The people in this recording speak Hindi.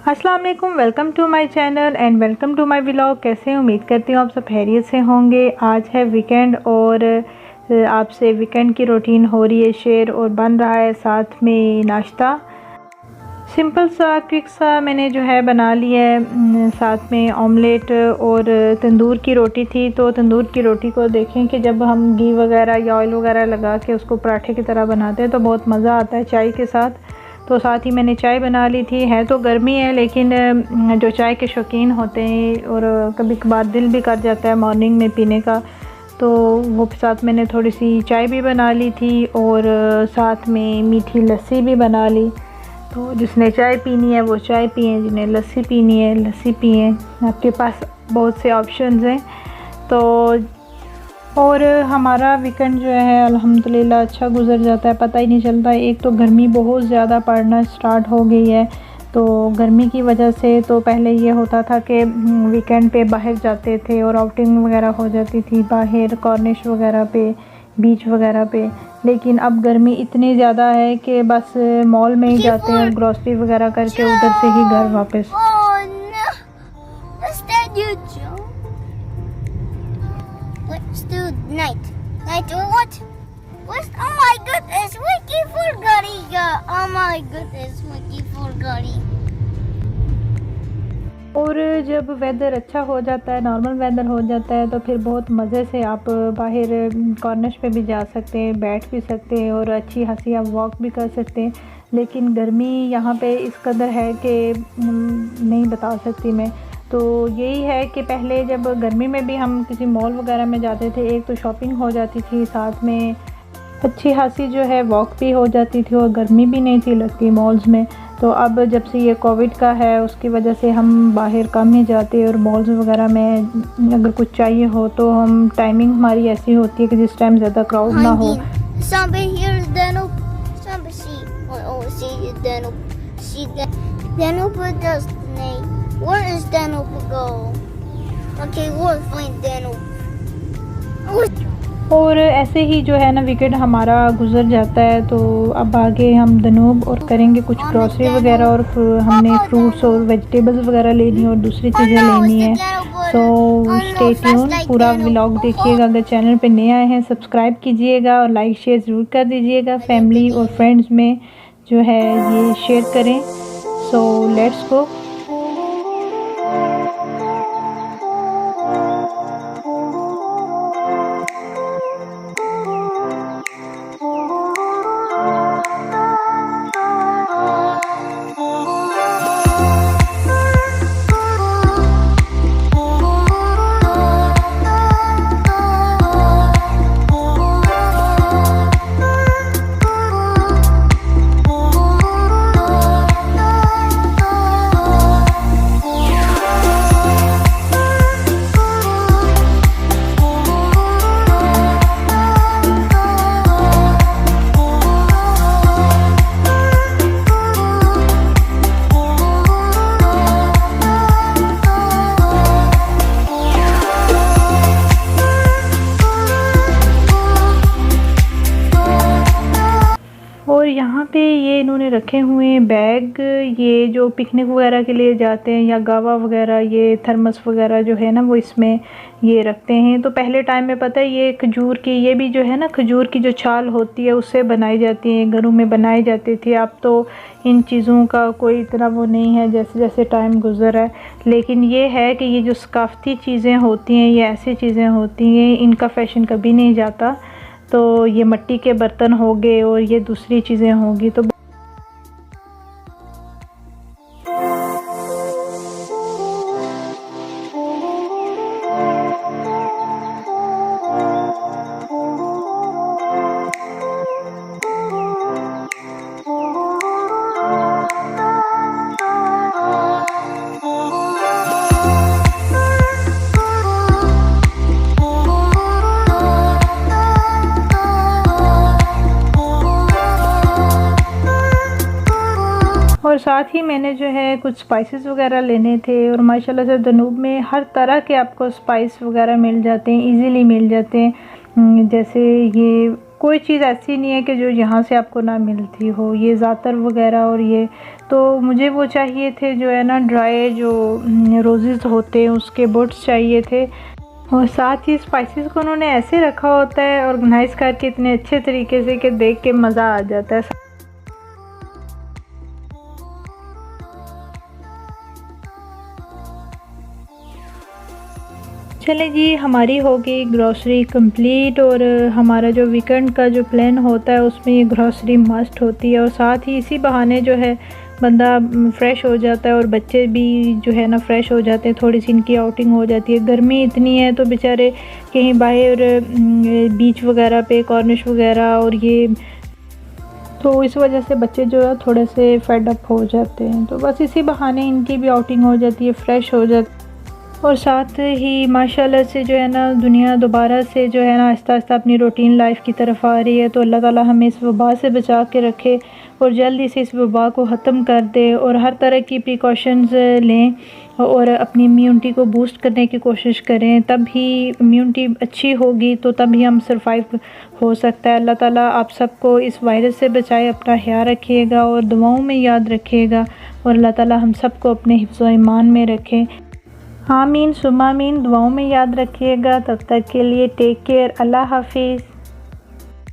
अस्सलाम वालेकुम, welcome to my channel and welcome to my vlog. कैसे हैं? उम्मीद करती हूँ आप सब खैरियत से होंगे। आज है वीकेंड और आपसे वीकेंड की रूटीन हो रही है शेयर और बन रहा है साथ में नाश्ता। सिंपल सा क्विक सा मैंने जो है बना लिया है। साथ में ऑमलेट और तंदूर की रोटी थी। तो तंदूर की रोटी को देखें कि जब हम घी वगैरह या ऑयल वगैरह लगा के उसको पराठे की तरह बनाते हैं तो बहुत मज़ा आता है चाय के साथ। तो साथ ही मैंने चाय बना ली थी। है तो गर्मी है लेकिन जो चाय के शौकीन होते हैं और कभी कभार दिल भी कर जाता है मॉर्निंग में पीने का, तो वो साथ मैंने थोड़ी सी चाय भी बना ली थी और साथ में मीठी लस्सी भी बना ली। तो जिसने चाय पीनी है वो चाय पिए, जिन्हें लस्सी पीनी है लस्सी पिए। आपके पास बहुत से ऑप्शंस हैं। तो और हमारा वीकेंड जो है अल्हम्दुलिल्लाह अच्छा गुजर जाता है, पता ही नहीं चलता। एक तो गर्मी बहुत ज़्यादा पड़ना स्टार्ट हो गई है, तो गर्मी की वजह से तो पहले ये होता था कि वीकेंड पे बाहर जाते थे और आउटिंग वगैरह हो जाती थी बाहर कॉर्निश वगैरह पे, बीच वगैरह पे। लेकिन अब गर्मी इतनी ज़्यादा है कि बस मॉल में ही जाते हैं और ग्रॉसरी वगैरह करके उधर से ही घर वापस। Let's do night. Night what? What? Oh my goodness, Wiki forgot it. Oh my goodness, Wiki forgot it. और जब वेदर अच्छा हो जाता है, नॉर्मल वेदर हो जाता है, तो फिर बहुत मज़े से आप बाहर कॉर्नर्स पे भी जा सकते हैं, बैठ भी सकते हैं और अच्छी हंसी आप वॉक भी कर सकते हैं। लेकिन गर्मी यहाँ पे इस कदर है कि नहीं बता सकती मैं। तो यही है कि पहले जब गर्मी में भी हम किसी मॉल वगैरह में जाते थे, एक तो शॉपिंग हो जाती थी, साथ में अच्छी खासी जो है वॉक भी हो जाती थी और गर्मी भी नहीं थी लगती मॉल्स में। तो अब जब से ये कोविड का है उसकी वजह से हम बाहर कम ही जाते हैं और मॉल्स वगैरह में अगर कुछ चाहिए हो तो हम टाइमिंग हमारी ऐसी होती है कि जिस टाइम ज़्यादा क्राउड ना हो। Where is Danube go? Okay, we'll find Danube. और ऐसे ही जो है ना वीकेंड हमारा गुजर जाता है। तो अब आगे हम दनूब और करेंगे कुछ ग्रॉसरी वगैरह और हमने फ्रूट्स और वेजिटेबल्स वगैरह लेनी है और दूसरी चीज़ें लेनी है। सो स्टे ट्यून, पूरा व्लॉग देखिएगा। अगर चैनल पे नए आए हैं सब्सक्राइब कीजिएगा और लाइक शेयर ज़रूर कर दीजिएगा। फैमिली और फ्रेंड्स में जो है ये शेयर करें। So let's go. और यहाँ पे ये इन्होंने रखे हुए हैं बैग, ये जो पिकनिक वगैरह के लिए जाते हैं या गावा वगैरह, ये थर्मस वगैरह जो है ना वो इसमें ये रखते हैं। तो पहले टाइम में पता है ये खजूर की, ये भी जो है ना खजूर की जो छाल होती है उससे बनाई जाती है, घरों में बनाई जाती थी। अब तो इन चीज़ों का कोई इतना वो नहीं है जैसे जैसे टाइम गुजर है। लेकिन ये है कि ये जो सकाफ़ती चीज़ें होती हैं ये ऐसी चीज़ें होती हैं इनका फ़ैशन कभी नहीं जाता। तो ये मिट्टी के बर्तन हो गए और ये दूसरी चीज़ें होंगी। तो और साथ ही मैंने जो है कुछ स्पाइसेस वगैरह लेने थे और माशाल्लाह से दनूब में हर तरह के आपको स्पाइस वगैरह मिल जाते हैं, इजीली मिल जाते हैं। जैसे ये कोई चीज़ ऐसी नहीं है कि जो यहाँ से आपको ना मिलती हो, ये ज़ातर वगैरह और ये तो मुझे वो चाहिए थे जो है ना ड्राई जो रोज़ेस होते हैं उसके बुड्स चाहिए थे। और साथ ही स्पाइसेस को उन्होंने ऐसे रखा होता है ऑर्गेनाइज़ करके इतने अच्छे तरीके से कि देख के मज़ा आ जाता है। चलें जी, हमारी हो गई ग्रॉसरी कंप्लीट और हमारा जो वीकेंड का जो प्लान होता है उसमें ये ग्रॉसरी मस्ट होती है। और साथ ही इसी बहाने जो है बंदा फ़्रेश हो जाता है और बच्चे भी जो है ना फ़्रेश हो जाते हैं, थोड़ी सी इनकी आउटिंग हो जाती है। गर्मी इतनी है तो बेचारे कहीं बाहर बीच वगैरह पे कॉर्निश वगैरह और ये, तो इस वजह से बच्चे जो है थोड़े से फेड अप हो जाते हैं। तो बस इसी बहाने इनकी भी आउटिंग हो जाती है, फ़्रेश हो जाती है। और साथ ही माशाल्लाह से जो है ना दुनिया दोबारा से जो है ना आहिस्ता आहिस्ता अपनी रूटीन लाइफ की तरफ आ रही है। तो अल्लाह ताला हमें इस वबा से बचा के रखे और जल्दी से इस वबा को ख़त्म कर दे और हर तरह की प्रिकॉशंस लें और अपनी इम्यूनिटी को बूस्ट करने की कोशिश करें। तब ही इम्यूनिटी अच्छी होगी तो तब ही हम सरवाइव हो सकता है। अल्लाह ताला आप सबको इस वायरस से बचाए, अपना ख्याल रखिएगा और दुआओं में याद रखिएगा और अल्लाह ताला हम सबको अपने हिफ्ज़ व ईमान में रखें। आमीन सुम्मा आमीन। दुआओं में याद रखिएगा। तब तक के लिए टेक केयर। अल्लाह हाफिज़।